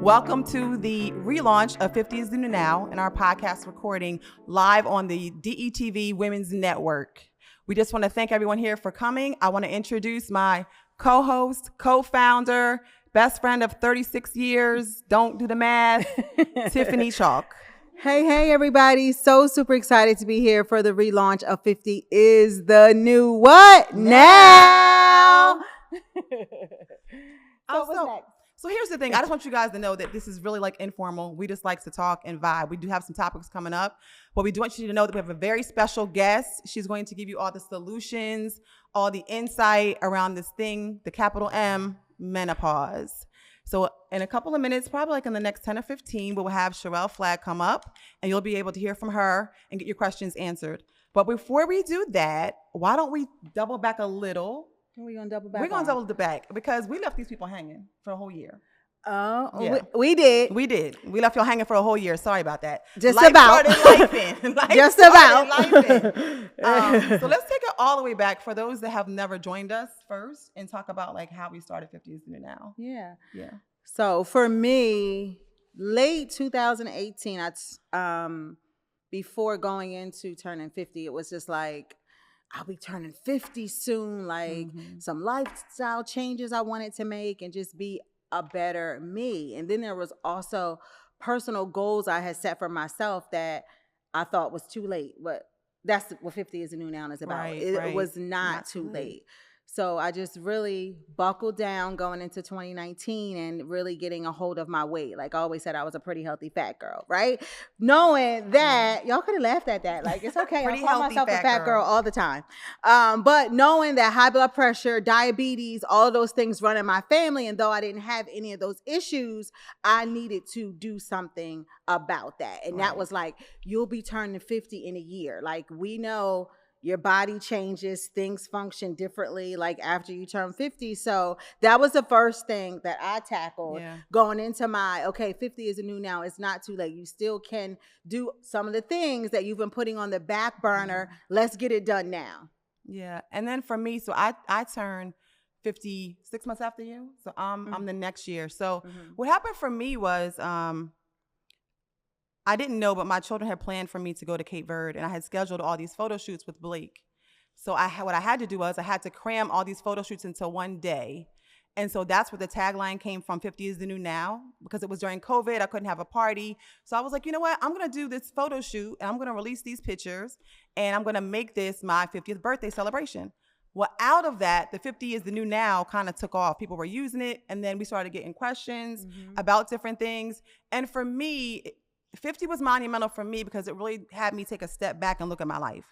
Welcome to the relaunch of 50 is the New Now and our podcast recording live on the DETV Women's Network. We just want to thank everyone here for coming. I want to introduce my co-host, co-founder, best friend of 36 years, don't do the math, Tiffany Chalk. Hey, everybody. So super excited to be here for the relaunch of 50 is the New What Now? So here's the thing. I just want you guys to know that this is really like informal. We just like to talk and vibe. We do have some topics coming up, but we do want you to know that we have a very special guest. She's going to give you all the solutions, all the insight around this thing, the capital M, menopause. So in a couple of minutes, probably like in the next 10 or 15, we'll have Sherell Flagg come up and you'll be able to hear from her and get your questions answered. But before we do that, why don't we double back a little? We're going to double back. We're going to double the back because we left these people hanging for a whole year. Oh, yeah. we did. We did. We left y'all hanging for a whole year. Sorry about that. Just about. Just about. So let's take it all the way back for those that have never joined us first and talk about like how we started 50 is the New Now. Yeah. Yeah. So for me, late 2018, before going into turning 50, it was just like, I'll be turning 50 soon. Like some lifestyle changes I wanted to make and just be a better me. And then there was also personal goals I had set for myself that I thought was too late. But that's what 50 is the New Now is about. Right, it was not too late. So I just really buckled down going into 2019 and really getting a hold of my weight. Like I always said, I was a pretty healthy fat girl, right? Knowing that, y'all could have laughed at that. Like, it's okay. I call myself a fat girl all the time. But knowing that high blood pressure, diabetes, all of those things run in my family. And though I didn't have any of those issues, I needed to do something about that. And that was like, you'll be turning 50 in a year. Like we know your body changes, things function differently like after you turn 50. So that was the first thing that I tackled going into my, 50 is a new now. It's not too late. You still can do some of the things that you've been putting on the back burner. Let's get it done now. Yeah. And then for me, so I turned 50 6 months after you. So I'm the next year. So what happened for me was, I didn't know, but my children had planned for me to go to Cape Verde, and I had scheduled all these photo shoots with Blake. So what I had to do was I had to cram all these photo shoots into one day. And so that's where the tagline came from, 50 is the New Now, because it was during COVID. I couldn't have a party. So I was like, you know what? I'm going to do this photo shoot, and I'm going to release these pictures, and I'm going to make this my 50th birthday celebration. Well, out of that, the 50 is the New Now kind of took off. People were using it, and then we started getting questions about different things. And for me, 50 was monumental for me because it really had me take a step back and look at my life.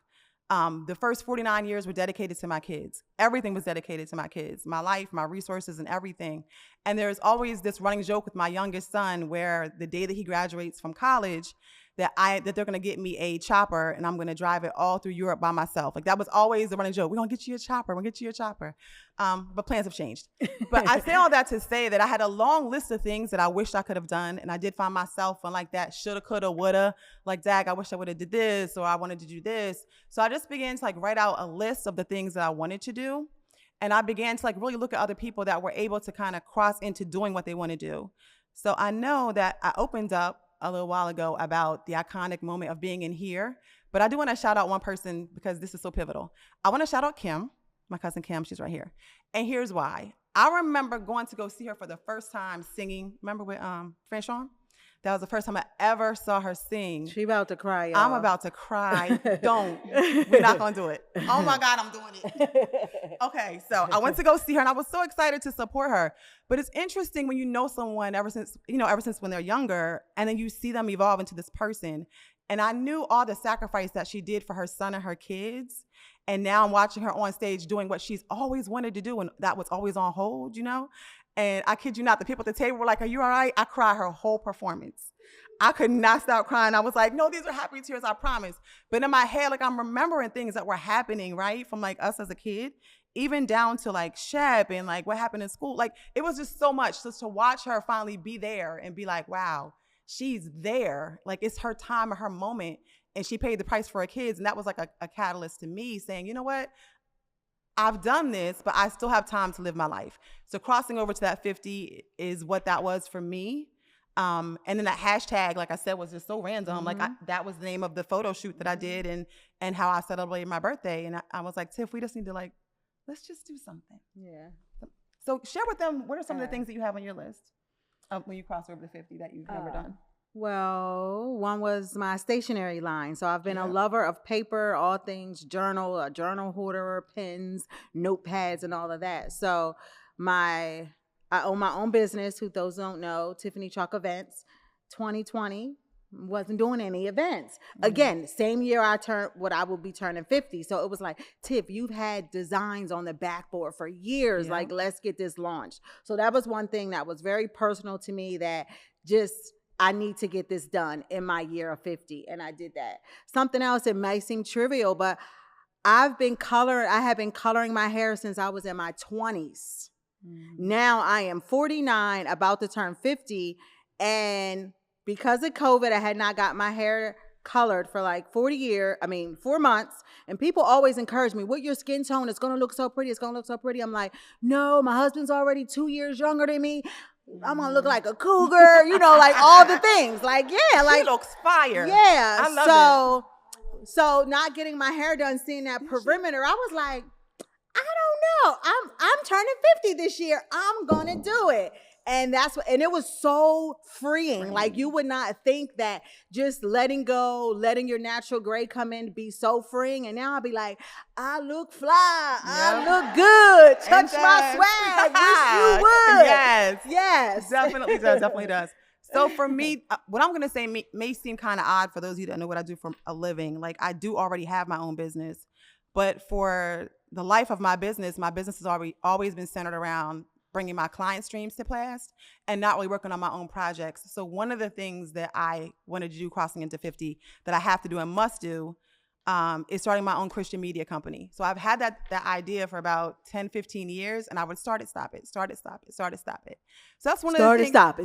The first 49 years were dedicated to my kids. Everything was dedicated to my kids, my life, my resources, and everything. And there's always this running joke with my youngest son where the day that he graduates from college, that they're going to get me a chopper and I'm going to drive it all through Europe by myself. Like that was always the running joke. We're going to get you a chopper. We're going to get you a chopper. But plans have changed. But I say all that to say that I had a long list of things that I wished I could have done. And I did find myself on like that shoulda, coulda, woulda. Like, dag, I wish I would have did this, or I wanted to do this. So I just began to like write out a list of the things that I wanted to do. And I began to like really look at other people that were able to kind of cross into doing what they want to do. So I know that I opened up a little while ago about the iconic moment of being in here, but I do want to shout out one person because this is so pivotal. I want to shout out Kim, my cousin Kim. She's right here. And here's why. I remember going to go see her for the first time singing. Remember with Franchon? That was the first time I ever saw her sing. She about to cry, y'all. I'm about to cry. Don't. We're not going to do it. Oh my God, I'm doing it. Okay, so I went to go see her and I was so excited to support her. But it's interesting when you know someone ever since when they're younger and then you see them evolve into this person. And I knew all the sacrifice that she did for her son and her kids. And now I'm watching her on stage doing what she's always wanted to do and that was always on hold, you know? And I kid you not, the people at the table were like, are you all right? I cried her whole performance. I could not stop crying. I was like, no, these are happy tears, I promise. But in my head, like I'm remembering things that were happening, right? From like us as a kid, even down to like Shep and like what happened in school. Like it was just so much just to watch her finally be there and be like, wow, she's there. Like it's her time or her moment. And she paid the price for her kids. And that was like a catalyst to me saying, you know what? I've done this, but I still have time to live my life. So crossing over to that 50 is what that was for me. And then that hashtag, like I said, was just so random. Like that was the name of the photo shoot that I did and how I celebrated my birthday. And I was like, Tiff, we just need to like, let's just do something. Yeah. So share with them, what are some of the things that you have on your list when you cross over to 50 that you've never done? Well, one was my stationery line. So I've been a lover of paper, all things journal, a journal hoarder, pens, notepads, and all of that. So I own my own business. Who those don't know, Tiffany Chalk Events. 2020 wasn't doing any events. Again, same year I will be turning 50. So it was like, Tiff, you've had designs on the backboard for years. Yeah. Like, let's get this launched. So that was one thing that was very personal to me, that just, I need to get this done in my year of 50. And I did that. Something else, it may seem trivial, but I have been coloring my hair since I was in my 20s. Now I am 49, about to turn 50. And because of COVID, I had not got my hair colored for like 4 months. And people always encourage me, with your skin tone, it's going to look so pretty. It's going to look so pretty. I'm like, no, my husband's already 2 years younger than me. I'm going to look like a cougar, like all the things. Like, yeah. Like, she looks fire. Yeah. I love it. So not getting my hair done, seeing that perimeter, I was like, I don't know. I'm turning 50 this year. I'm going to do it. And and it was so freeing. Like, you would not think that just letting go, letting your natural gray come in, be so freeing. And now I'll be like, I look fly. Yep. I look good. Touch my swag. Wish you would. Yes. Definitely does. So for me, what I'm going to say may seem kind of odd for those of you that know what I do for a living. Like, I do already have my own business, but for the life of my business has always been centered around bringing my client streams to pass and not really working on my own projects. So one of the things that I wanted to do crossing into 50 that I have to do and must do is starting my own Christian media company. So I've had that idea for about 10, 15 years, and I would start it, stop it. So that's one of the things. Stop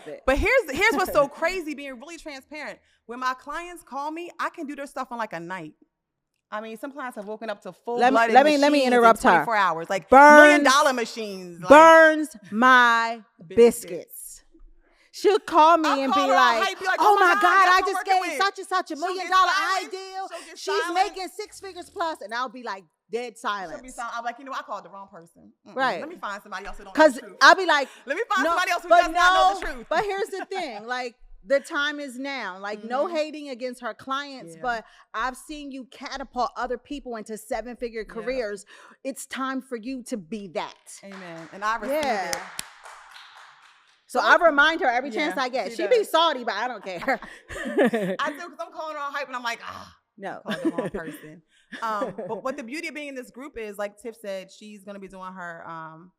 it. But here's what's so crazy, being really transparent. When my clients call me, I can do their stuff on like a night. I mean, some clients have woken up to full-blooded machines let me interrupt in 24 hours. Like, $1 million machines. Like, burns my biscuits. She'll call me and be like, oh my God, I just gave such and such $1 million ideal. She's making 6 figures plus. And I'll be like, dead silence. I'm like, I called the wrong person. Right. Let me find somebody else who don't know the truth. Because I'll be like, let me find somebody else who does not know the truth. But here's the thing, like, the time is now. Like, no hating against her clients, but I've seen you catapult other people into 7-figure careers. It's time for you to be that. Amen. And I receive it. So I remind her every chance I get. She be salty, but I don't care. I do, because I'm calling her all hype, and I'm like, no, I called the wrong person. But what the beauty of being in this group is, like Tiff said, she's going to be doing her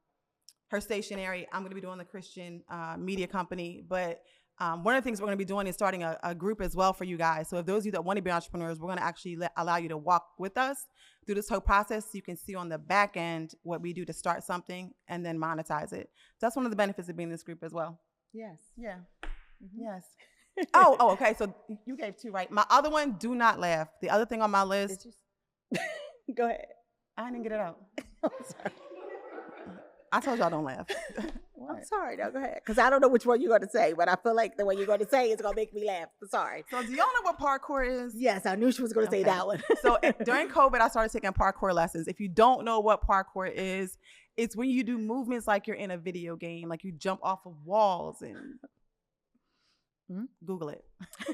stationery. I'm going to be doing the Christian media company, but one of the things we're going to be doing is starting a group as well for you guys. So if those of you that want to be entrepreneurs, we're going to actually allow you to walk with us through this whole process. So you can see on the back end what we do to start something and then monetize it. So that's one of the benefits of being in this group as well. Yes. Yeah. Mm-hmm. Yes. Oh, okay. So you gave 2, right? My other one, do not laugh. The other thing on my list. Go ahead. I didn't get it out. I'm sorry. I told y'all don't laugh. I'm sorry. No, go ahead. Because I don't know which one you're going to say, but I feel like the one you're going to say is going to make me laugh. I'm sorry. So do y'all know what parkour is? Yes, I knew she was going to say that one. So during COVID, I started taking parkour lessons. If you don't know what parkour is, it's when you do movements like you're in a video game, like you jump off of walls and Google it.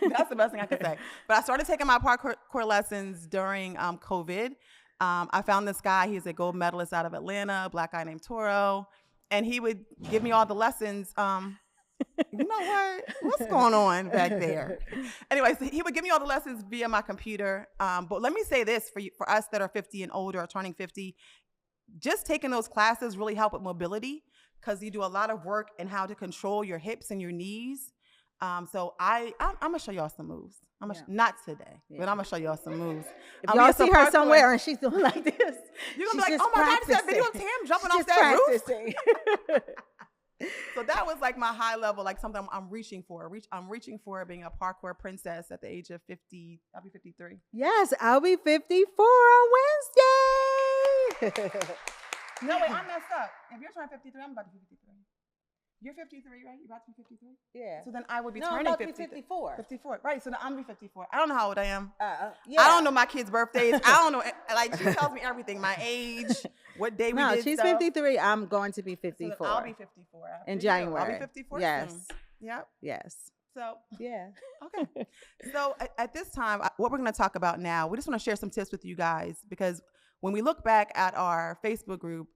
That's the best thing I can say. But I started taking my parkour lessons during COVID. I found this guy. He's a gold medalist out of Atlanta, a black guy named Toro. And he would give me all the lessons. You know what? What's going on back there? Anyways, he would give me all the lessons via my computer. But let me say this for us that are 50 and older or turning 50, just taking those classes really help with mobility, because you do a lot of work in how to control your hips and your knees. So I'm gonna show y'all some moves. Not today, but I'm gonna show y'all some moves. If y'all see her somewhere and she's doing like this, you're gonna be like, oh my God, it's that video of Tam jumping off that roof. So that was like my high level, like something I'm reaching for. I'm reaching for being a parkour princess at the age of 50. I'll be 53. Yes, I'll be 54 on Wednesday. No, wait, I messed up. If you're trying 53, I'm about to be 53. You're 53, right? You're about to be 53? Yeah. So then I would be No, turning I'm about to be 50. 54. 54. Right. So then I'm going to be 54. I don't know how old I am. Yeah. I don't know my kids' birthdays. I don't know. Like, she tells me everything. My age, what day we did she's stuff. 53. I'm going to be 54. So I'll be 54. In January. I'll be 54 Yes. soon. Yep. Yes. So, yeah. Okay. So at this time, what we're going to talk about now, we just want to share some tips with you guys, because when we look back at our Facebook group,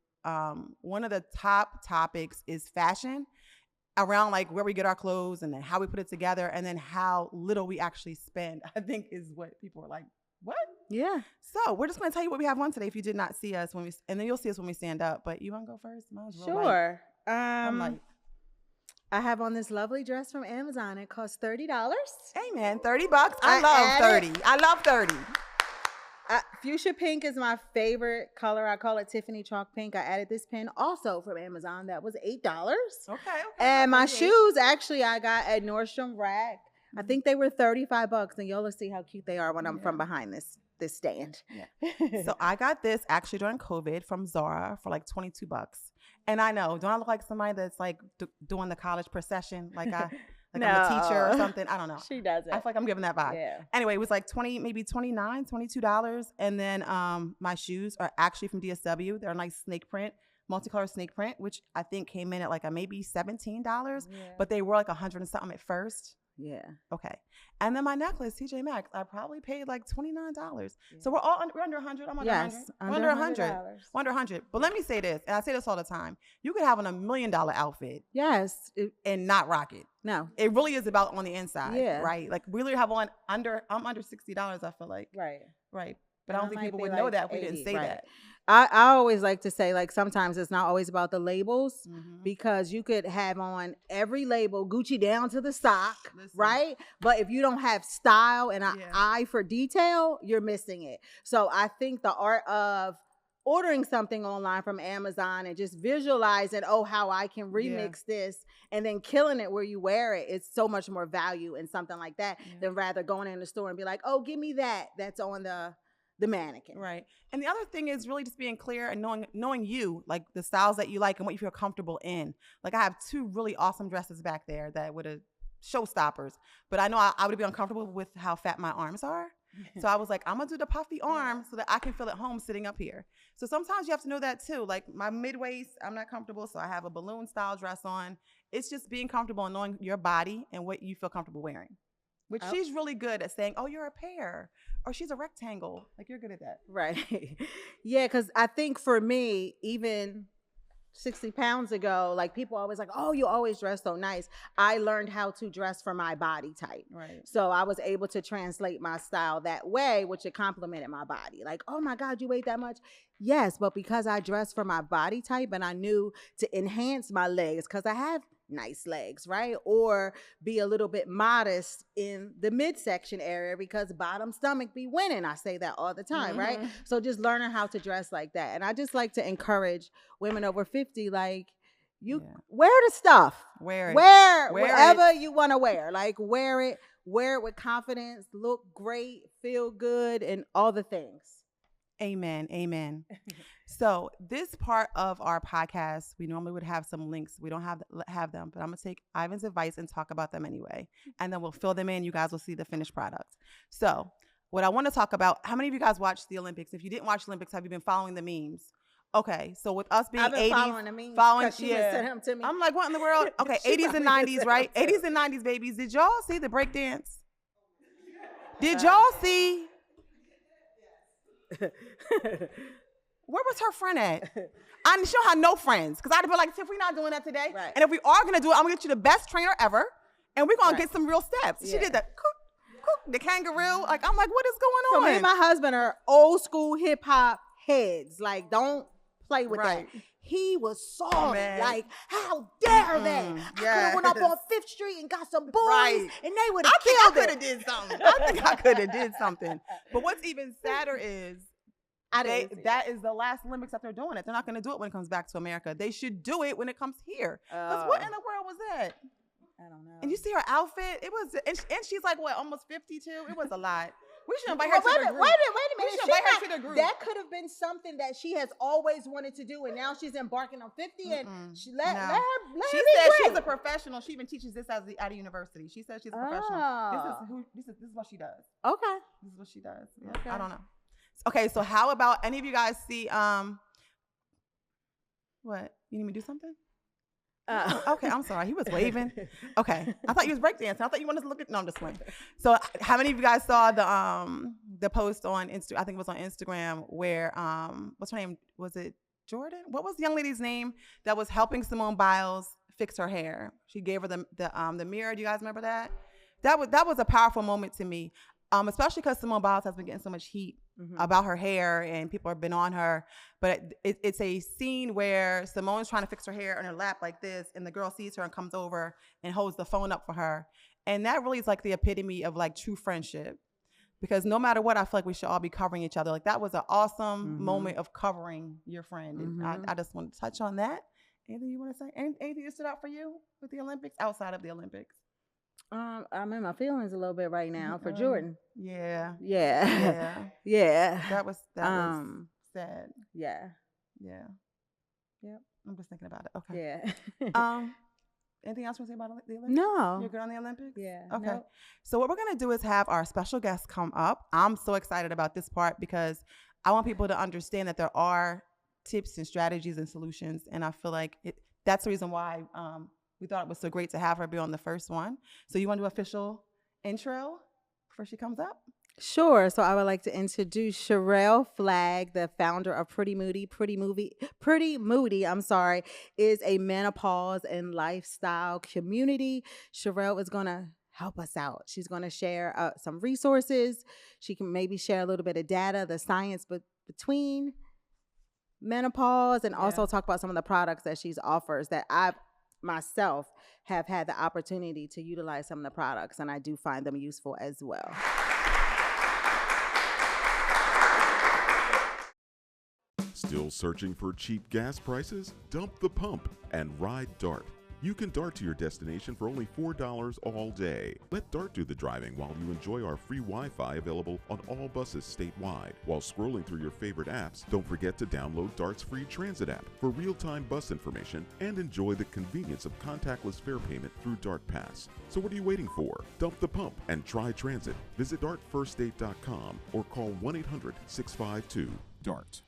one of the top topics is fashion, around like where we get our clothes and then how we put it together and then how little we actually spend, I think is what people are like, what? Yeah. So we're just going to tell you what we have on today if you did not see us and then you'll see us when we stand up. But you want to go first? Sure. I'm like, I have on this lovely dress from Amazon. It costs $30. Hey man, $30. I love 30. I love 30. Fuchsia pink is my favorite color. I call it Tiffany chalk pink. I added this pen also from Amazon. That was $8. Okay. And my shoes, actually, I got at Nordstrom Rack. I think they were $35, and y'all will see how cute they are when I'm from behind this stand. Yeah. So I got this actually during COVID from Zara for like $22. And I know, don't I look like somebody that's like doing the college procession? Like I'm a teacher or something. I don't know. She doesn't. I feel like I'm giving that vibe. Yeah. Anyway, it was like $22. And then my shoes are actually from DSW. They're a nice snake print, multicolored snake print, which I think came in at like maybe $17. But they were like $100 and something at first. Yeah. Okay. And then my necklace, TJ Maxx, I probably paid like $29. Yeah. So we're under 100. I'm under 100. Under 100. Under 100. But let me say this, and I say this all the time. You could have on $1 million outfit. Yes. And not rock it. No. It really is about on the inside. Yeah. Right? Like we literally have on I'm under $60, I feel like. Right. Right. But I don't think people would know that if we didn't say that. I always like to say, like, sometimes it's not always about the labels, because you could have on every label, Gucci down to the sock, right? But if you don't have style and an eye for detail, you're missing it. So I think the art of ordering something online from Amazon and just visualizing, how I can remix this and then killing it where you wear it, it's so much more value in something like that than rather going in the store and be like, oh, give me that's on the mannequin. Right. And the other thing is really just being clear and knowing you, like the styles that you like and what you feel comfortable in. Like I have 2 really awesome dresses back there that would have showstoppers, but I know I would be uncomfortable with how fat my arms are. So I was like, I'm going to do the puffy arm so that I can feel at home sitting up here. So sometimes you have to know that too. Like my mid-waist, I'm not comfortable. So I have a balloon style dress on. It's just being comfortable and knowing your body and what you feel comfortable wearing. Which she's really good at saying, oh, you're a pear, or she's a rectangle. Like, you're good at that. Right. Yeah, because I think for me, even 60 pounds ago, like people always like, oh, you always dress so nice. I learned how to dress for my body type. Right. So I was able to translate my style that way, which it complimented my body. Like, oh my God, you weighed that much? Yes, but because I dressed for my body type and I knew to enhance my legs, because I have nice legs, right? Or be a little bit modest in the midsection area because bottom stomach be winning. I say that all the time, right? So just learning how to dress like that. And I just like to encourage women over 50, like, you wear the stuff. Wear whatever you want to wear. Like wear it with confidence, look great, feel good, and all the things. Amen. Amen. So this part of our podcast, we normally would have some links. We don't have them, but I'm going to take Ivan's advice and talk about them anyway. And then we'll fill them in. You guys will see the finished product. So what I want to talk about, how many of you guys watched the Olympics? If you didn't watch the Olympics, have you been following the memes? Okay, so with us being 80s, following the memes, she sent them to me. I'm like, what in the world? Okay, 80s and 90s, right? 80s and 90s, babies. Did y'all see the breakdance? Did y'all see? Where was her friend at? She don't have no friends. Because I'd be like, Tiff, we're not doing that today. Right. And if we are going to do it, I'm going to get you the best trainer ever. And we're going to get some real steps. She did that, the kangaroo. Like, I'm like, what is going on? So me and my husband are old school hip hop heads. Like, don't play with that. He was salty. Like, how dare they? I could have went up on 5th Street and got some boys, and they would have killed it. I think I could have did something. But what's even sadder is that is the last Olympics that they're doing it. They're not going to do it when it comes back to America. They should do it when it comes here. Because what in the world was that? I don't know. And you see her outfit? It was, and she's like, what, almost 52? It was a lot. We should invite her to the group. Wait a We minute. should invite her to the group. That could have been something that she has always wanted to do, and now she's embarking on 50. And let her She be said great. she's a professional. She even teaches this at a university. She says she's a professional. This is what she does. Okay. This is what she does. Yeah. Okay. I don't know. Okay, so how about any of you guys see what? You need me to do something? Okay, I'm sorry. He was waving. Okay, I thought you was breakdancing. I thought you wanted to look at. No, I'm just playing. So, how many of you guys saw the post on Insta? I think it was on Instagram where what's her name? Was it Jordan? What was the young lady's name that was helping Simone Biles fix her hair? She gave her the mirror. Do you guys remember that? That was a powerful moment to me, especially because Simone Biles has been getting so much heat about her hair and people have been on her. But it's a scene where Simone's trying to fix her hair on her lap like this, and the girl sees her and comes over and holds the phone up for her. And that really is like the epitome of like true friendship. Because no matter what, I feel like we should all be covering each other. Like that was an awesome moment of covering your friend. And I just wanted to touch on that. Anything you want to say? Anything that stood out for you with the Olympics, outside of the Olympics? I'm in my feelings a little bit right now for Jordan. Yeah. Yeah. That was sad. Yeah. Yep. I'm just thinking about it. Okay. Yeah. Anything else you want to say about the Olympics? No. You're good on the Olympics? Yeah. Okay. Nope. So what we're going to do is have our special guests come up. I'm so excited about this part because I want people to understand that there are tips and strategies and solutions. And I feel like that's the reason why we thought it was so great to have her be on the first one. So you want to do official intro before she comes up? Sure. So I would like to introduce Sherell Flagg, the founder of Pretty Moody. Pretty Moody, is a menopause and lifestyle community. Sherell is going to help us out. She's going to share some resources. She can maybe share a little bit of data, the science between menopause, and also talk about some of the products that she offers that I've myself have had the opportunity to utilize some of the products, and I do find them useful as well. Still searching for cheap gas prices? Dump the pump and ride DART. You can DART to your destination for only $4 all day. Let DART do the driving while you enjoy our free Wi-Fi available on all buses statewide. While scrolling through your favorite apps, don't forget to download DART's free transit app for real-time bus information and enjoy the convenience of contactless fare payment through DART Pass. So what are you waiting for? Dump the pump and try transit. Visit dartfirststate.com or call 1-800-652-DART.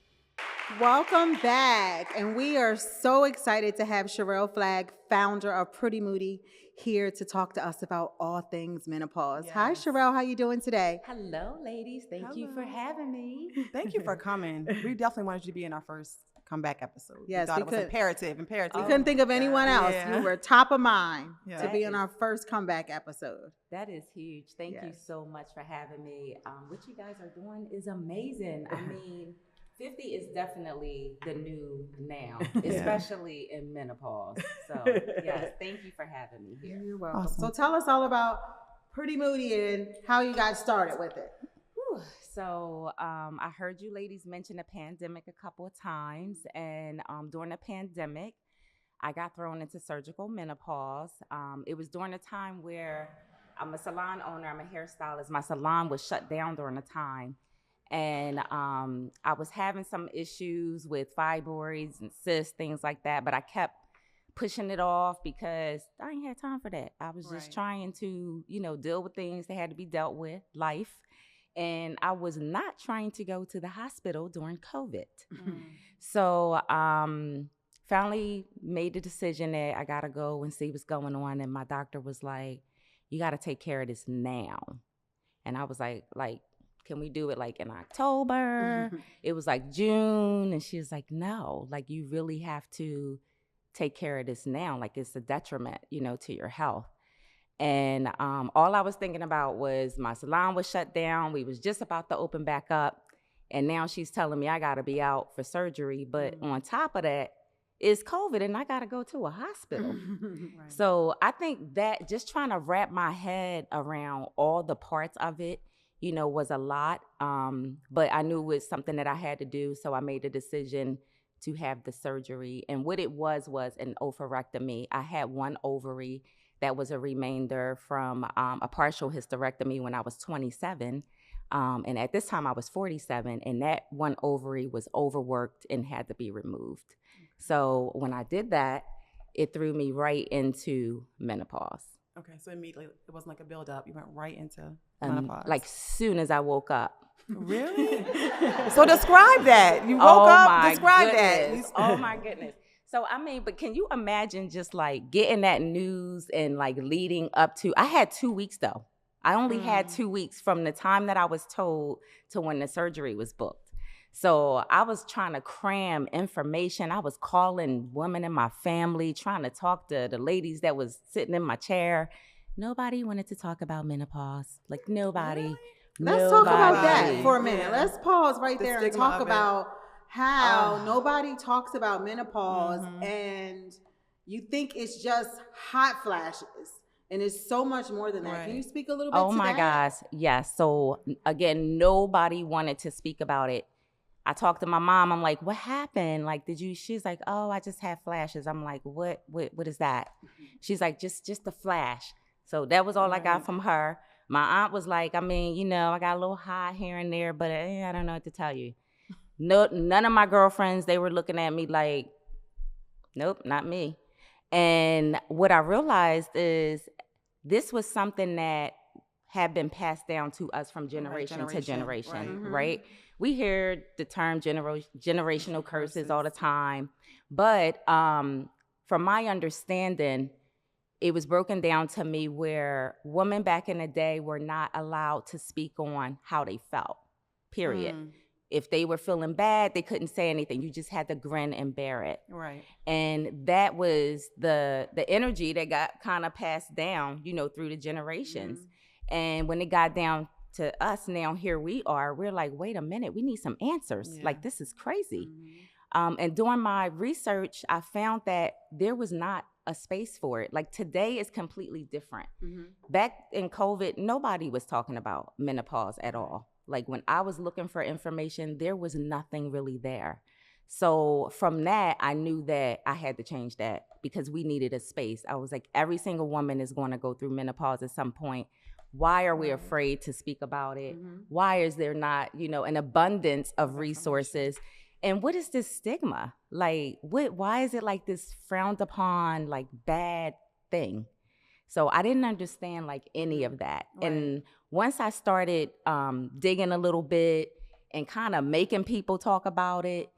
Welcome back, and we are so excited to have Sherell Flagg, founder of Pretty Moody, here to talk to us about all things menopause. Yes. Hi, Sherell. How you doing today? Hello, ladies. Thank you for having me. Thank you for coming. We definitely wanted you to be in our first comeback episode. Yes, we thought it was imperative. We couldn't think of anyone else. Yeah. You were top of mind to That be in is- our first comeback episode. That is huge. Thank you so much for having me. What you guys are doing is amazing. I mean, 50 is definitely the new now, especially in menopause. So, yes, thank you for having me here. You're welcome. Awesome. So tell us all about Pretty Moody and how you got started with it. Whew. So I heard you ladies mention the pandemic a couple of times, and during the pandemic, I got thrown into surgical menopause. It was during a time where I'm a salon owner, I'm a hairstylist. My salon was shut down during the time. And I was having some issues with fibroids and cysts, things like that. But I kept pushing it off because I ain't had time for that. I was just trying to, deal with things that had to be dealt with, life. And I was not trying to go to the hospital during COVID. So finally made the decision that I got to go and see what's going on. And my doctor was like, you got to take care of this now. And I was like, can we do it like in October? It was like June. And she was like, no, like you really have to take care of this now. Like it's a detriment, to your health. And all I was thinking about was my salon was shut down. We was just about to open back up. And now she's telling me I got to be out for surgery. But on top of that, it's COVID and I got to go to a hospital. So I think that just trying to wrap my head around all the parts of it, was a lot, but I knew it was something that I had to do, so I made a decision to have the surgery. And what it was an ovarectomy. I had one ovary that was a remainder from a partial hysterectomy when I was 27. And at this time I was 47, and that one ovary was overworked and had to be removed. So when I did that, it threw me right into menopause. Okay, so immediately it wasn't like a build up. You went right into menopause. Like soon as I woke up. Really? So describe that. You woke up, describe goodness. that. Oh my goodness. So I mean, but can you imagine just like getting that news and like leading up to, I had 2 weeks though. I only had 2 weeks from the time that I was told to when the surgery was booked. So I was trying to cram information. I was calling women in my family, trying to talk to the ladies that was sitting in my chair. Nobody wanted to talk about menopause. Like nobody. Really? Let's talk about that Nobody. for a minute. Yeah. Let's pause right The there and stigma talk of it. about how nobody talks about menopause, Mhm. and you think it's just hot flashes. And it's so much more than that. Right. Can you speak a little bit Oh to my that? gosh. Yes. So again, nobody wanted to speak about it. I talked to my mom. I'm like, what happened? Like, she's like, oh, I just had flashes. I'm like, what is that? She's like, just a flash. So that was all I got from her. My aunt was like, I mean, you know, I got a little hot here and there, but I don't know what to tell you. No, none of my girlfriends, they were looking at me like, nope, not me. And what I realized is this was something that had been passed down to us from generation to generation, right? We hear the term generational curses all the time, but from my understanding, it was broken down to me where women back in the day were not allowed to speak on how they felt, period. If they were feeling bad, they couldn't say anything. You just had to grin and bear it. Right. And that was the energy that got kind of passed down, you know, through the generations. And when it got down to us now, here we are, we're like, wait a minute, we need some answers. Yeah. Like, this is crazy. And during my research, I found that there was not a space for it. Like, today is completely different. Back in COVID, nobody was talking about menopause at all. Like, when I was looking for information, there was nothing really there. So from that, I knew that I had to change that because we needed a space. I was like, every single woman is going to go through menopause at some point. Why are we afraid to speak about it? Why is there not, you know, an abundance of resources? And what is this stigma? Like, why is it like this frowned upon, like, bad thing? So I didn't understand like any of that. And once I started digging a little bit and kind of making people talk about it,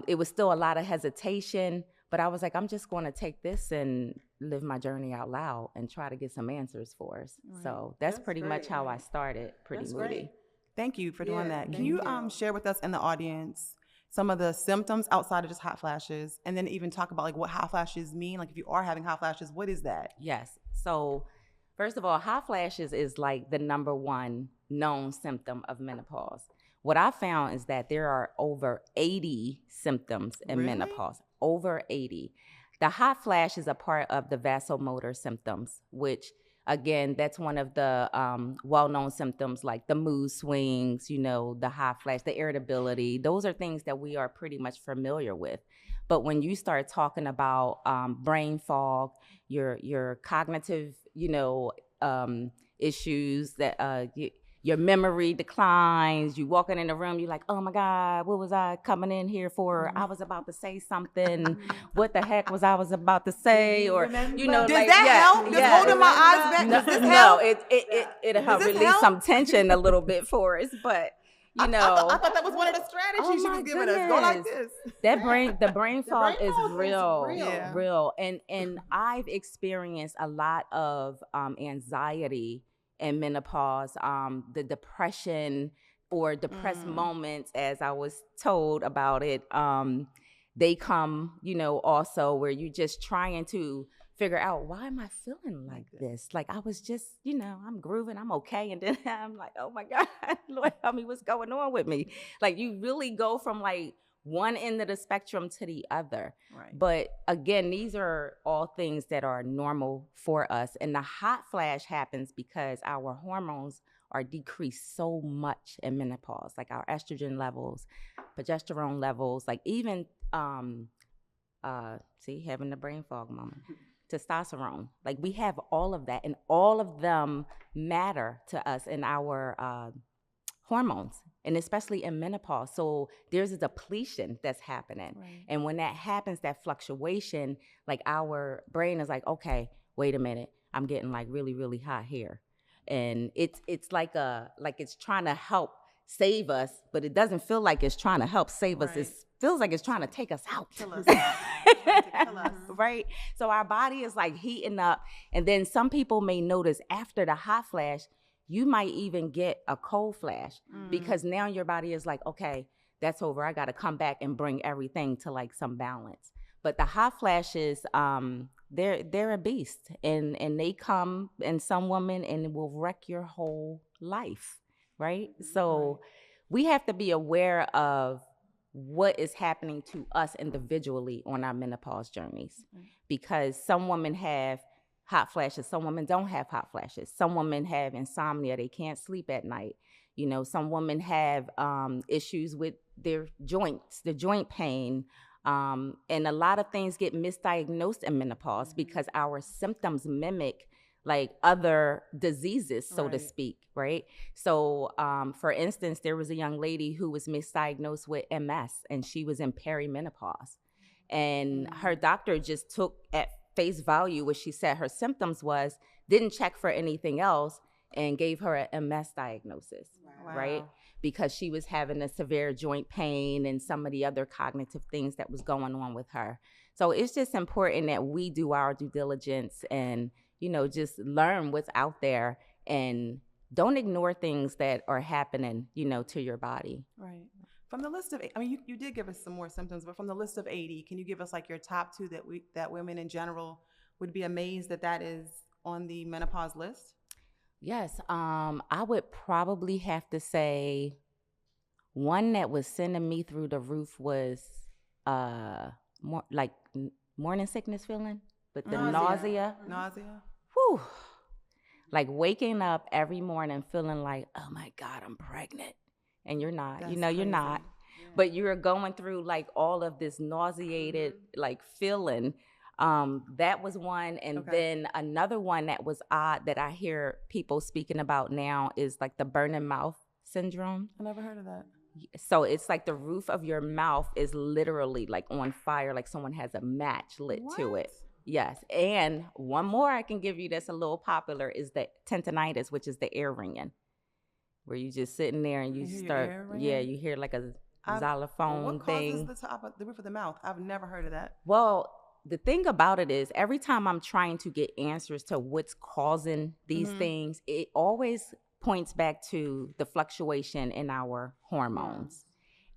it was still a lot of hesitation, but I was like, I'm just going to take this and live my journey out loud and try to get some answers for us. So that's pretty much how I started Pretty Moody. Thank you for doing that. Can you share with us in the audience some of the symptoms outside of just hot flashes, and then even talk about like what hot flashes mean? Like, if you are having hot flashes, what is that? Yes. So first of all, hot flashes is like the number one known symptom of menopause. What I found is that there are over 80 symptoms in menopause, over 80. The hot flash is a part of the vasomotor symptoms, which, again, that's one of the well-known symptoms, like the mood swings, you know, the hot flash, the irritability. Those are things that we are pretty much familiar with. But when you start talking about brain fog, your cognitive, you know, issues, that your memory declines, you walking in the room, you're like, oh my God, what was I coming in here for? I was about to say something. What the heck was I about to say? Or, you know, Does like, that help? Just holding my eyes back, does this help? It'll help release some tension a little bit for us, but you know. I thought that was one of the strategies she was giving us. Go like this. The brain fog is real. Yeah. Real. And I've experienced a lot of anxiety in menopause, the depression or depressed moments, as I was told about it. They come, you know, also where you're just trying to figure out, why am I feeling like this? Like, I was just, you know, I'm grooving, I'm okay. And then I'm like, oh my God, Lord, tell me what's going on with me. Like, you really go from like one end of the spectrum to the other. Right. But again, these are all things that are normal for us. And the hot flash happens because our hormones are decreased so much in menopause, like our estrogen levels, progesterone levels, like even, having the brain fog moment. Testosterone, like we have all of that, and all of them matter to us in our hormones, and especially in menopause. So there's a depletion that's happening. Right. And when that happens, that fluctuation, like our brain is like, okay, wait a minute, I'm getting like really, really hot here. And it's like it's trying to help save us, but it doesn't feel like it's trying to help save us. Right. It feels like it's trying to take us out. Kill us. Kill us. Right? So our body is like heating up. And then some people may notice after the hot flash, you might even get a cold flash because now your body is like, okay, that's over. I got to come back and bring everything to like some balance. But the hot flashes, they're a beast, and they come in some women and will wreck your whole life, right? So we have to be aware of what is happening to us individually on our menopause journeys, because some women have hot flashes. Some women don't have hot flashes. Some women have insomnia. They can't sleep at night. You know, some women have issues with their joints, the joint pain. And a lot of things get misdiagnosed in menopause because our symptoms mimic like other diseases, so to speak, right? So, for instance, there was a young lady who was misdiagnosed with MS, and she was in perimenopause. And her doctor just took at face value what she said her symptoms was, didn't check for anything else, and gave her an MS diagnosis, right? Because she was having a severe joint pain and some of the other cognitive things that was going on with her. So it's just important that we do our due diligence and, you know, just learn what's out there and don't ignore things that are happening, you know, to your body. Right. From the list of, I mean, you did give us some more symptoms, but from the list of 80, can you give us like your top two that women in general would be amazed that is on the menopause list? Yes. I would probably have to say one that was sending me through the roof was more like morning sickness feeling, but the nausea. Nausea. Whew. Like waking up every morning feeling like, oh my God, I'm pregnant. And you're not, That's you know, you're crazy. not, but you're going through like all of this nauseated like feeling. That was one. And then another one that was odd that I hear people speaking about now is like the burning mouth syndrome. I never heard of that. So it's like the roof of your mouth is literally like on fire, like someone has a match lit to it. Yes. And one more I can give you that's a little popular is the tendinitis, which is the ear ringing, where you just sitting there and you start, you hear like a xylophone thing. What causes the roof of the mouth? I've never heard of that. Well, the thing about it is every time I'm trying to get answers to what's causing these things, it always points back to the fluctuation in our hormones.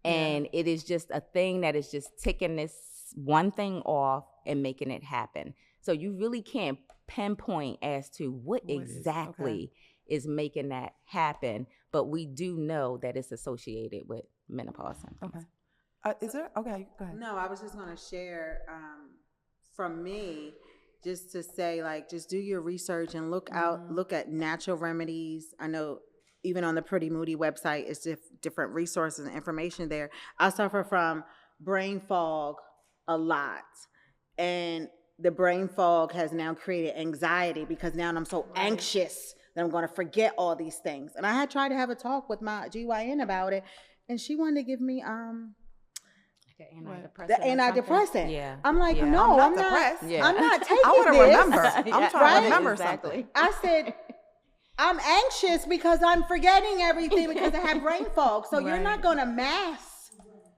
And it is just a thing that is just ticking this one thing off and making it happen. So you really can't pinpoint as to what exactly is making that happen, but we do know that it's associated with menopause symptoms. Is there? Okay, go ahead. No, I was just going to share from me, just to say, like, just do your research and look at natural remedies. I know even on the Pretty Moody website, it's different resources and information there. I suffer from brain fog a lot, and the brain fog has now created anxiety because now I'm so anxious that I'm going to forget all these things. And I had tried to have a talk with my GYN about it, and she wanted to give me the antidepressant. Yeah. I'm like, no, I'm not depressed. I'm not taking I want to this. remember. I'm trying to remember something. I said, I'm anxious because I'm forgetting everything because I have brain fog. So you're not going to mask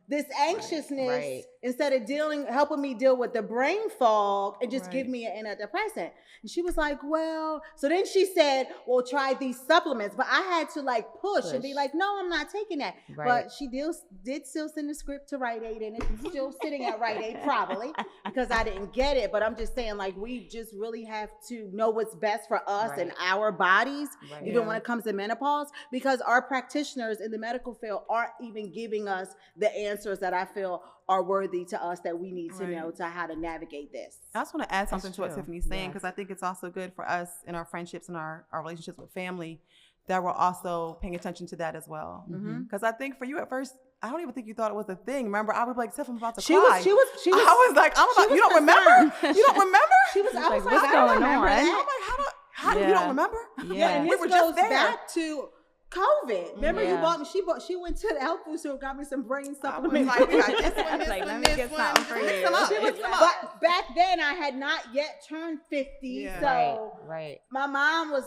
this anxiousness instead of helping me deal with the brain fog and just give me an antidepressant. And she was like, well, so then she said, well, try these supplements. But I had to like push and be like, no, I'm not taking that. But she did still send the script to Rite Aid, and it's still sitting at Rite Aid probably because I didn't get it. But I'm just saying, like, we just really have to know what's best for us and our bodies, even when it comes to menopause, because our practitioners in the medical field aren't even giving us the answers that I feel are worthy to us that we need to know to how to navigate this. I just want to add something to what Tiffany's saying, because I think it's also good for us in our friendships and our relationships with family that we're also paying attention to that as well. Because I think for you at first, I don't even think you thought it was a thing. Remember, I was like, Tiff, I'm about to cry. She was. I was like, you don't remember? You don't remember? I was like, what's going on? I'm like, how do you don't remember? Yeah, and we this were goes just there. back to COVID. Remember you Yeah. bought me, she went to the health food store, got me some brain I was supplements. like, we got this one, this Like, one, let me this get one. something for Mix you. them up, She was, mix them up. but back then I had not yet turned 50, Yeah. so Right. my mom was,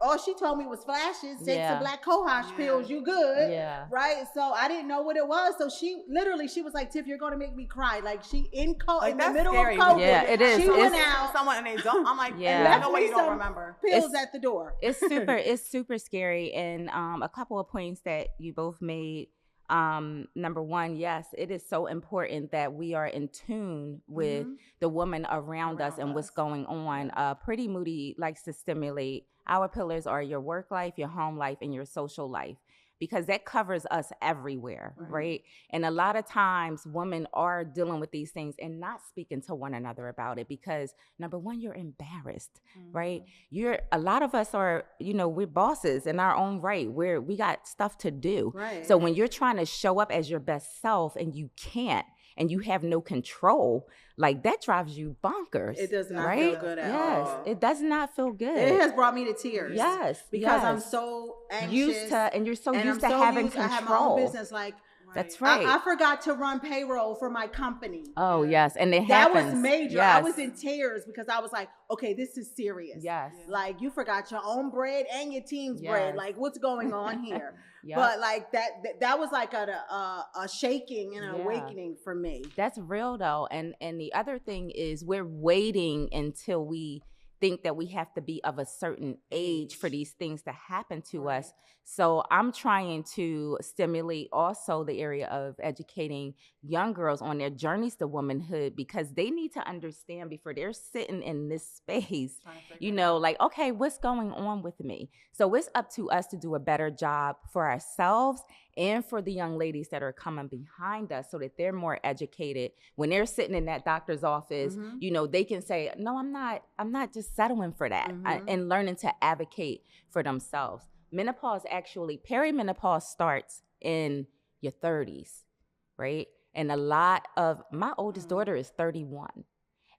all she told me was flashes, take Yeah. some black cohosh Yeah. pills, you good. Yeah. Right? So I didn't know what it was. So she was like, Tiff, you're going to make me cry. Like she in Like, in the that's middle scary. of COVID. Yeah, it is. She It's- went out, someone and they don't. I'm like, Yeah. there's no way you Left me don't some- remember. pills It's- at the door. It's super scary. And a couple of points that you both made. Number one, yes, it is so important that we are in tune with the woman around us and what's going on. Pretty Moody likes to stimulate. Our pillars are your work life, your home life, and your social life, because that covers us everywhere, right? And a lot of times women are dealing with these things and not speaking to one another about it because, number one, you're embarrassed, right? A lot of us are, we're bosses in our own right. We got stuff to do. Right. So when you're trying to show up as your best self and you can't, and you have no control, like that drives you bonkers. It does not right? feel good at yes, all. it does not feel good. It has brought me to tears. Yes, Because yes. I'm so anxious. You're so and used I'm to so having used, control. I have my own business. Like, That's right. I forgot to run payroll for my company. Oh, yes. And it That happens. was major. Yes. I was in tears because I was like, okay, this is serious. Yes. Like, you forgot your own bread and your team's bread. Yes. Like, what's going on here? Yep. But like that was like a shaking and an Yeah. awakening for me. That's real though. And the other thing is we're waiting until we think that we have to be of a certain age for these things to happen to us. So I'm trying to stimulate also the area of educating young girls on their journeys to womanhood, because they need to understand before they're sitting in this space, like, okay, what's going on with me? So it's up to us to do a better job for ourselves and for the young ladies that are coming behind us so that they're more educated. When they're sitting in that doctor's office, they can say, no, I'm not just settling for that, and learning to advocate for themselves. Perimenopause starts in your 30s, right? And a lot of, my oldest daughter is 31.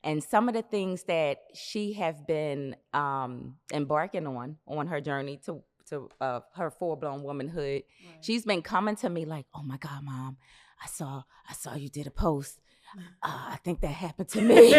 And some of the things that she have been embarking on her journey to her full-blown womanhood, she's been coming to me like, oh my God, Mom, I saw you did a post. I think that happened to me.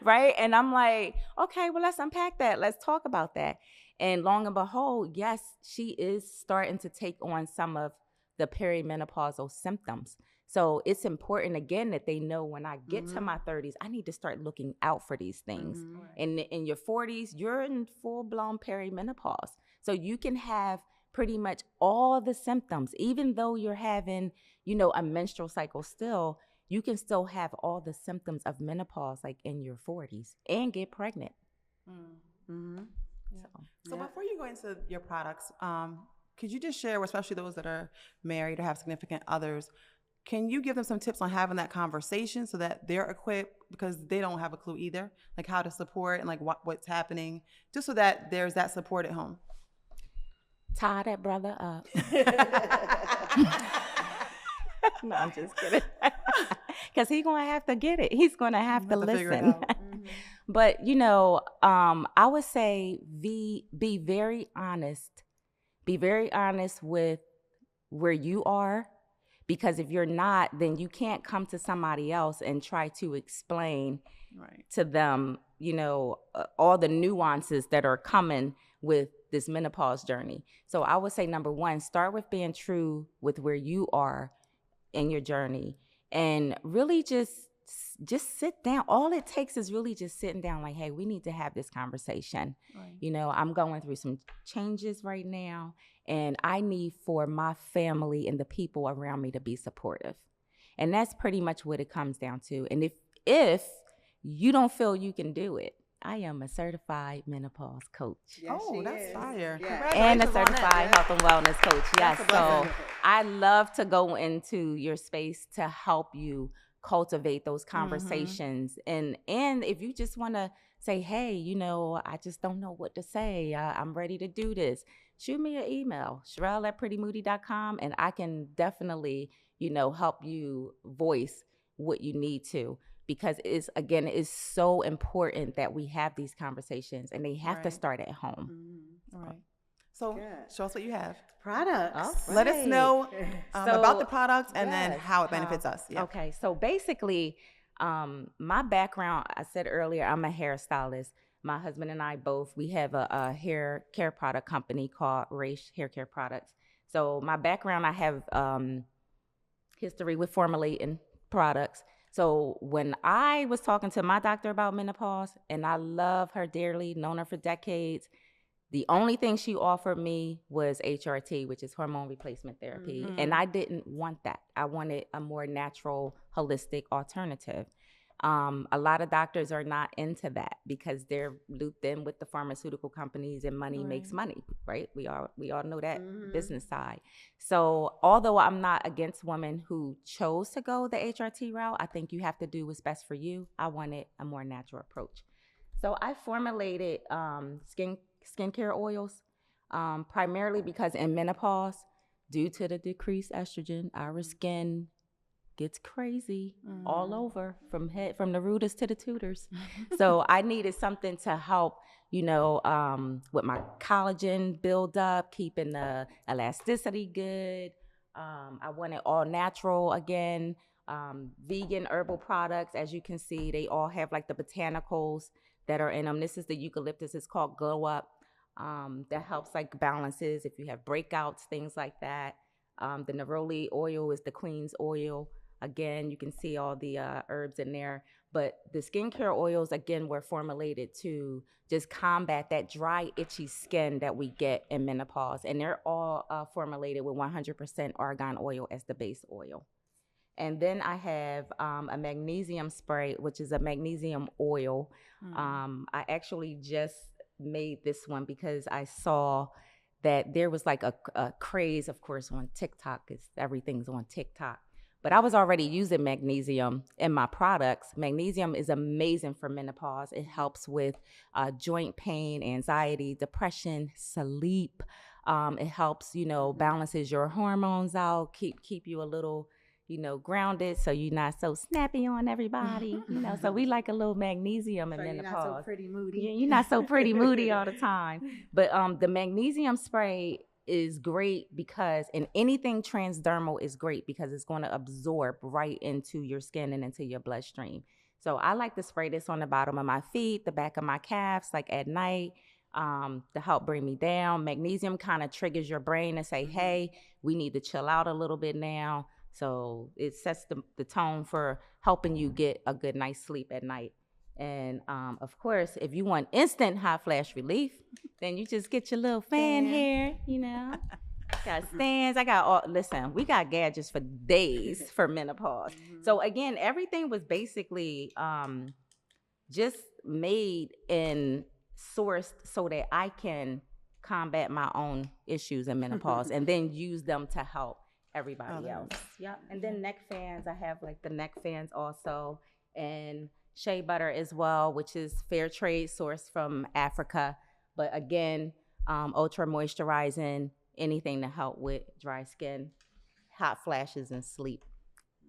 Right? And I'm like, okay, well, let's unpack that. Let's talk about that. And long and behold, yes, she is starting to take on some of the perimenopausal symptoms. So it's important, again, that they know when I get to my 30s, I need to start looking out for these things. And in your 40s, you're in full-blown perimenopause. So you can have pretty much all the symptoms, even though you're having, a menstrual cycle still, you can still have all the symptoms of menopause like in your 40s and get pregnant. So before you go into your products, could you just share, especially those that are married or have significant others, can you give them some tips on having that conversation so that they're equipped, because they don't have a clue either, like how to support and like what's happening, just so that there's that support at home? Tie that brother up. No, I'm just kidding. Because he's going to have to get it. He's going to have to listen. But, I would say be very honest. Be very honest with where you are. Because if you're not, then you can't come to somebody else and try to explain to them, all the nuances that are coming with this menopause journey. So I would say, number one, start with being true with where you are in your journey, and really just sit down. All it takes is really just sitting down like, hey, we need to have this conversation. I'm going through some changes right now, and I need for my family and the people around me to be supportive. And that's pretty much what it comes down to. And if you don't feel you can do it, I am a certified menopause coach. Yes, that's fire. Yeah. And a certified health and wellness coach. Yes. So I love to go into your space to help you cultivate those conversations. And if you just want to say, hey, I just don't know what to say. I'm ready to do this. Shoot me an email, Sherell@prettymoody.com, and I can definitely, help you voice what you need to. Because it's so important that we have these conversations, and they have to start at home. So Good. show us what you have. Products. Let us know about the products and then yes, how it benefits us. Yeah. Okay, so basically, my background, I said earlier, I'm a hairstylist. My husband and I both, we have a hair care product company called Race Hair Care Products. So my background, I have history with formulating products. So when I was talking to my doctor about menopause, and I love her dearly, known her for decades, the only thing she offered me was HRT, which is hormone replacement therapy. Mm-hmm. And I didn't want that. I wanted a more natural, holistic alternative. A lot of doctors are not into that because they're looped in with the pharmaceutical companies and money makes money, right? We all know that business side. So although I'm not against women who chose to go the HRT route, I think you have to do what's best for you. I wanted a more natural approach. So I formulated skincare oils, primarily because in menopause, due to the decreased estrogen, our skin gets crazy all over from the rooters to the tutors. So I needed something to help, with my collagen build up, keeping the elasticity good. I wanted all natural again, vegan herbal products. As you can see, they all have like the botanicals that are in them. This is the eucalyptus. It's called Glow Up. That helps like balances if you have breakouts, things like that. The neroli oil is the queen's oil. Again, you can see all the herbs in there. But the skincare oils, again, were formulated to just combat that dry, itchy skin that we get in menopause. And they're all formulated with 100% argan oil as the base oil. And then I have a magnesium spray, which is a magnesium oil. I actually just made this one because I saw that there was like a craze, of course, on TikTok, because everything's on TikTok. But I was already using magnesium in my products. Magnesium is amazing for menopause. It helps with joint pain, anxiety, depression, sleep. It helps, balances your hormones out, keep you a little, grounded, so you're not so snappy on everybody. So we like a little magnesium in menopause. You're not so pretty moody. You're not so pretty moody all the time. But the magnesium spray is great because, and anything transdermal is great because it's going to absorb right into your skin and into your bloodstream. So I like to spray this on the bottom of my feet, the back of my calves, like at night, to help bring me down. Magnesium kind of triggers your brain to say, hey, we need to chill out a little bit now. So it sets the tone for helping you get a good night's sleep at night. And of course, if you want instant hot flash relief, then you just get your little fan here, Got stands. We got gadgets for days for menopause. So again, everything was basically just made and sourced so that I can combat my own issues in menopause and then use them to help everybody else. Yeah. And then neck fans, I have like the neck fans also, and shea butter as well, which is fair trade sourced from Africa. But again, ultra moisturizing, anything to help with dry skin, hot flashes, and sleep.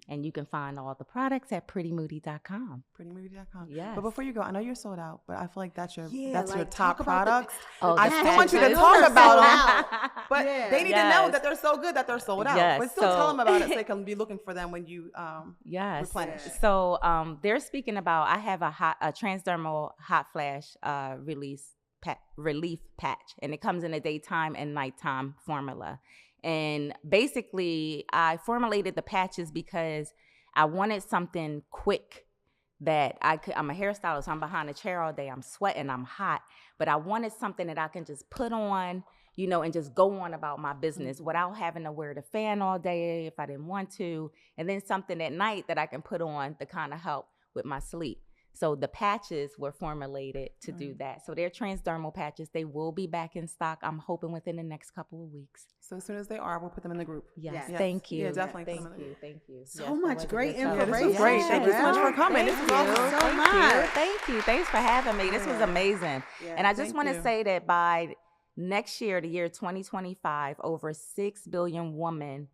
And you can find all the products at prettymoody.com. Prettymoody.com. Yes. But before you go, I know you're sold out, but I feel like that's your like, top products. I still want you to talk about them. But they need to know that they're so good that they're sold out. Yes. But still tell them about it so they can be looking for them when you replenish. So they're speaking about, I have a transdermal hot flash relief patch, and it comes in a daytime and nighttime formula. And basically, I formulated the patches because I wanted something quick that I'm a hairstylist, so I'm behind the chair all day, I'm sweating, I'm hot, but I wanted something that I can just put on, and just go on about my business without having to wear the fan all day if I didn't want to, and then something at night that I can put on to kind of help with my sleep. So the patches were formulated to do that. So they're transdermal patches. They will be back in stock, I'm hoping, within the next couple of weeks. So as soon as they are, we'll put them in the group. Yes. Thank you. Yeah, definitely. Thank you. So much great information. Yeah, this was great. Thank you so much for coming. This was awesome. so much. Thank you. Thanks for having me. This was amazing. Yeah, and I just want to say that by next year, the year 2025, over 6 billion women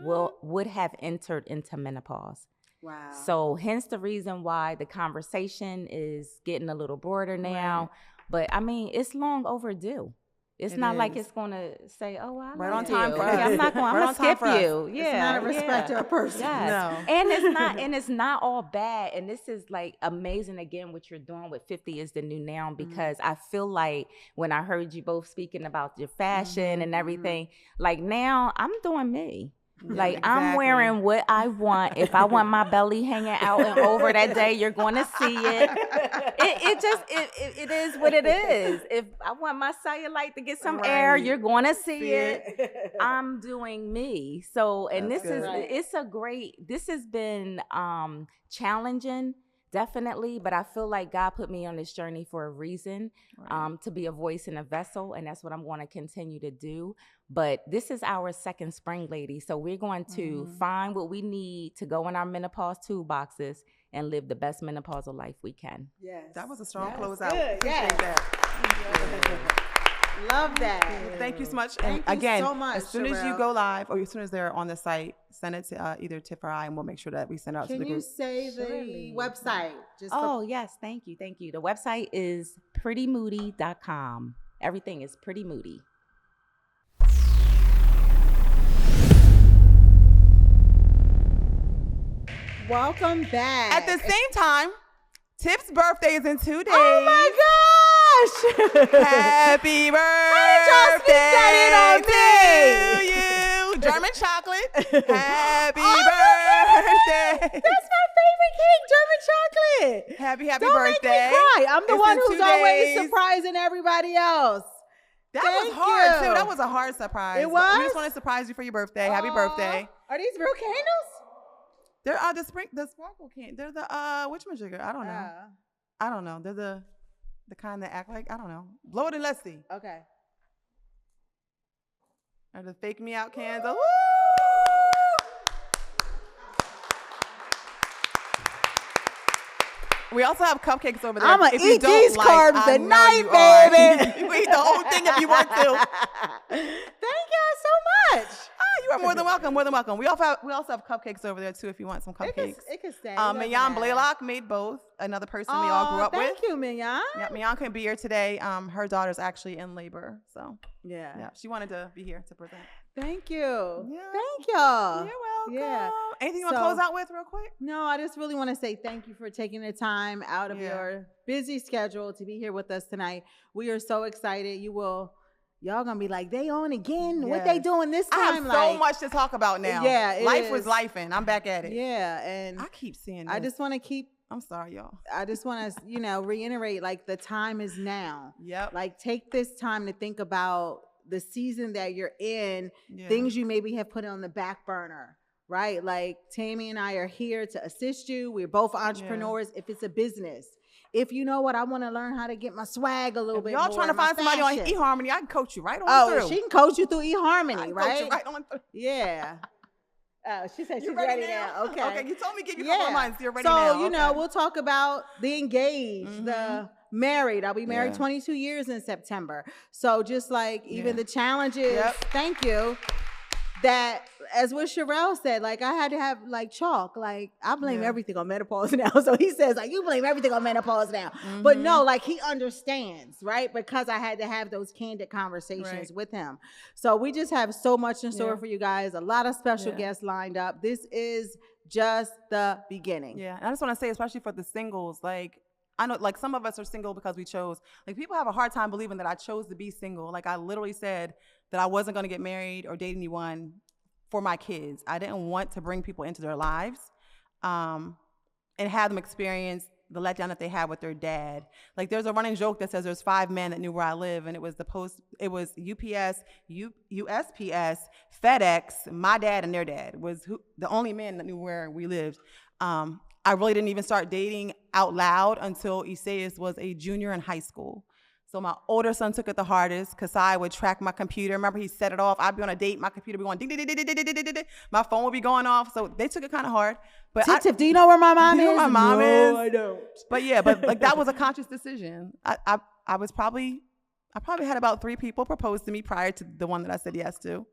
would have entered into menopause. Wow. So hence the reason why the conversation is getting a little broader now. Right. But I mean, it's long overdue. It's It not like is. it's gonna say, "Oh, I Right like on time you." for Yeah, us. I'm not going. Right I'm on gonna time skip for us. you. It's Yeah, not a respecter of person. Yes. No. And it's not all bad. And this is like amazing again what you're doing with 50 is the new now, because I feel like when I heard you both speaking about your fashion and everything, like now I'm doing me. Like I'm exactly. wearing what I want. If I want my belly hanging out and over that day, you're going to see it. It is what it is. If I want my cellulite to get some air, Right. you're going to see it. I'm doing me. So, and That's this is, good. Right. it's a great, this has been challenging, definitely, but I feel like God put me on this journey for a reason, to be a voice and a vessel, and that's what I'm going to continue to do. But this is our second spring, ladies, so we're going to find what we need to go in our menopause toolboxes and live the best menopausal life we can. Yes. That was a strong Yes. closeout. Good. Appreciate Yes. that. Love that. Thank you so much. Thank And you again, so much, as soon as you Sherell. go live or as soon as they're on the site, send it to either Tiff or I, and we'll make sure that we send it out to Can the you group. say Surely. the website? Just Oh, yes. Thank you. Thank you. The website is prettymoody.com. Everything is Pretty Moody. welcome back. At the same time, Tiff's birthday is in 2 days. Oh my gosh! Happy birthday to you, German chocolate. Happy birthday. That's my favorite cake, German chocolate. Happy Don't birthday. make me cry. I'm the It's one in who's 2 always days. surprising everybody else. That Thank was hard you. too. That was a hard surprise. It We was? just want to surprise you for your birthday. Happy Aw. birthday. Are these real candles? There are the sparkle can. They're the whatchamajigger. I don't know. I don't know. They're the kind that act like, I don't know. Blow it and let's see. Okay. Or the fake me out candle. Woo! We also have cupcakes over there. I'ma If you eat don't these like, carbs I know tonight, you are. baby. You eat the whole thing if you want to. Thank y'all so much. You are more than welcome. More than welcome. We also have cupcakes over there too if you want some cupcakes. It could stay. Mignon Blaylock made both. Another person we all grew up with. Thank you, Mignon. Yeah, Mignon couldn't be here today. Her daughter's actually in labor, so Yeah. she wanted to be here to present. Thank you. Yeah. Thank y'all. You're welcome. Yeah. Anything you want to close out with real quick? No, I just really want to say thank you for taking the time out of your busy schedule to be here with us tonight. We are so excited. Y'all gonna be like, they on again? What they Yes. doing this I time? have so much to talk about now. Yeah, it life was is. lifing. I'm back at it. Yeah, and I keep seeing this. I just want to keep. I'm sorry, y'all. I just want to, reiterate, like, the time is now. Yep. Like, take this time to think about the season that you're in, Yeah. things you maybe have put on the back burner, right? Like, Tammy and I are here to assist you. We're both entrepreneurs. If it's a business, if you know what, I want to learn how to get my swag a little If bit y'all more, trying to my find somebody on fashion. eHarmony, I can coach you right on through. Oh, she can coach you through I eHarmony, can right? coach you right on through. Yeah. Oh, she said she's You ready now. Okay. Okay, you told me give you a couple of months. You're ready so, now. Okay. we'll talk about the engaged, the married. I'll be married Yeah. 22 years in September. So just like even Yeah. the challenges, thank you, that as what Sherell said, like I had to have like chalk. Like I blame everything on menopause now. So he says like, you blame everything on menopause now. But no, like he understands, right? Because I had to have those candid conversations with him. So we just have so much in store for you guys. A lot of special guests lined up. This is just the beginning. Yeah, and I just want to say, especially for the singles, like I know, like some of us are single because we chose. Like people have a hard time believing that I chose to be single. Like I literally said that I wasn't going to get married or date anyone for my kids. I didn't want to bring people into their lives, and have them experience the letdown that they had with their dad. Like there's a running joke that says there's 5 men that knew where I live, and it was UPS, USPS, FedEx, my dad and their dad was the only men that knew where we lived. I really didn't even start dating out loud until Isaias was a junior in high school. So my older son took it the hardest because I would track my computer. Remember, he set it off. I'd be on a date, my computer would be going ding, ding, ding, ding, ding, ding, ding, ding. My phone would be going off. So they took it kind of hard. But Tiff, do you know where my mom is? Do you know where my mom is? No, I don't. But yeah, but like that was a conscious decision. I probably had about 3 people propose to me prior to the one that I said yes to.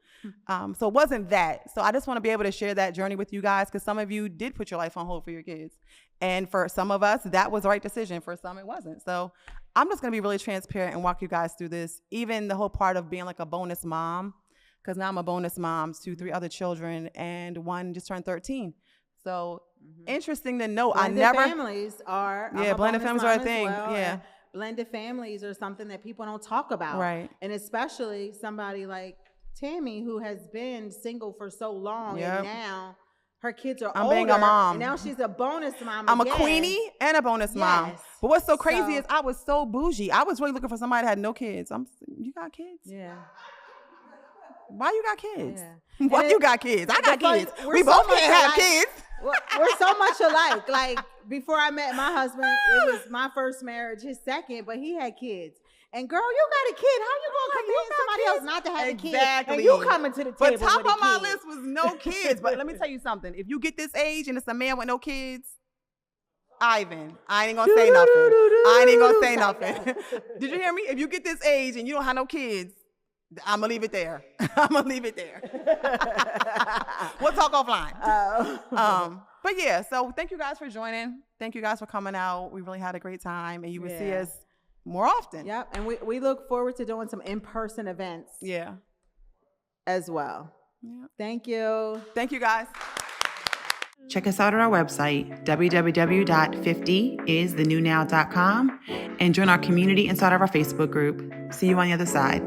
So it wasn't that. So I just want to be able to share that journey with you guys because some of you did put your life on hold for your kids. And for some of us, that was the right decision. For some, it wasn't. So I'm just going to be really transparent and walk you guys through this. Even the whole part of being like a bonus mom, because now I'm a bonus mom to 3 other children, and one just turned 13. So interesting to note. Blended families are blended families are a thing. Well, blended families are something that people don't talk about, right? And especially somebody like Tammy, who has been single for so long, and now her kids are older. Being a mom, and now she's a bonus mom. I'm a queenie and a bonus mom. But what's so crazy is I was so bougie. I was really looking for somebody that had no kids. You got kids? Yeah. Why you got kids? Yeah. Why you got kids? I got kids. We both can't have kids. We're so much alike. Like, before I met my husband, it was my first marriage, his second, but he had kids. And girl, you got a kid. How you gonna convince somebody else not to have a kid? And you coming to the table But top with of my list was no kids. But let me tell you something. If you get this age and it's a man with no kids, Ivan, I ain't gonna say nothing. I ain't gonna say nothing. Did you hear me? If you get this age and you don't have no kids, I'm gonna leave it there. I'm gonna leave it there. We'll talk offline. But yeah, so thank you guys for joining. Thank you guys for coming out. We really had a great time, and you will see us more often. Yep, and we look forward to doing some in-person events. Yeah. As well. Yeah. Thank you. Thank you guys. Check us out at our website, www.50isthenewnow.com, and join our community inside of our Facebook group. See you on the other side.